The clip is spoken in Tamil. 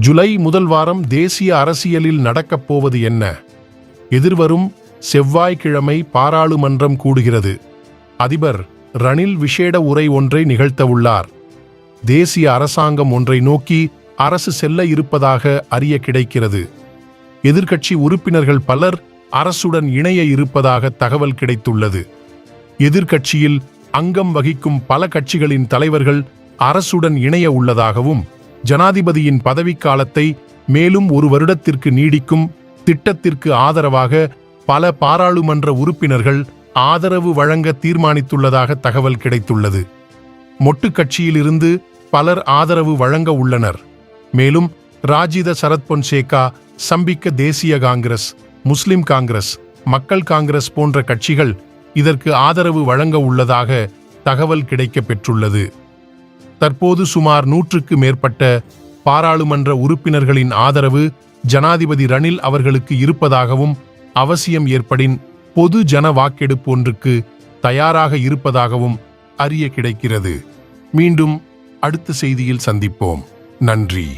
ஜூலை முதல் வாரம் தேசிய அரசியலில் நடக்கப் போவது என்ன? எதிர்வரும் செவ்வாய்க்கிழமை பாராளுமன்றம் கூடுகிறது. அதிபர் ரணில் விசேட உரை ஒன்றை நிகழ்த்தவுள்ளார். தேசிய அரசாங்கம் ஒன்றை நோக்கி அரசு செல்ல இருப்பதாக அறிய கிடைக்கிறது. எதிர்க்கட்சி உறுப்பினர்கள் பலர் அரசுடன் இணைய இருப்பதாக தகவல் கிடைத்துள்ளது. எதிர்க்கட்சியில் அங்கம் வகிக்கும் பல கட்சிகளின் தலைவர்கள் அரசுடன் இணைய உள்ளதாகவும், ஜனாதிபதியின் பதவிக்காலத்தை மேலும் 1 வருடத்திற்கு நீடிக்கும் திட்டத்திற்கு ஆதரவாக பல பாராளுமன்ற உறுப்பினர்கள் ஆதரவு வழங்க தீர்மானித்துள்ளதாக தகவல் கிடைத்துள்ளது. மொட்டு கட்சியிலிருந்து பலர் ஆதரவு வழங்க உள்ளனர். மேலும் ராஜித சரத் பொன்சேகா, சம்பிக்க தேசிய காங்கிரஸ், முஸ்லிம் காங்கிரஸ், மக்கள் காங்கிரஸ் போன்ற கட்சிகள் இதற்கு ஆதரவு வழங்க உள்ளதாக தகவல் கிடைக்கப் பெற்றுள்ளது. தற்போது சுமார் 100க்கு மேற்பட்ட பாராளுமன்ற உறுப்பினர்களின் ஆதரவு ஜனாதிபதி ரணில் அவர்களுக்கு இருப்பதாகவும், அவசியம் ஏற்படின் பொது ஜன வாக்கெடுப்பு ஒன்றுக்கு தயாராக இருப்பதாகவும் அறிய கிடைக்கிறது. மீண்டும் அடுத்த செய்தியில் சந்திப்போம். நன்றி.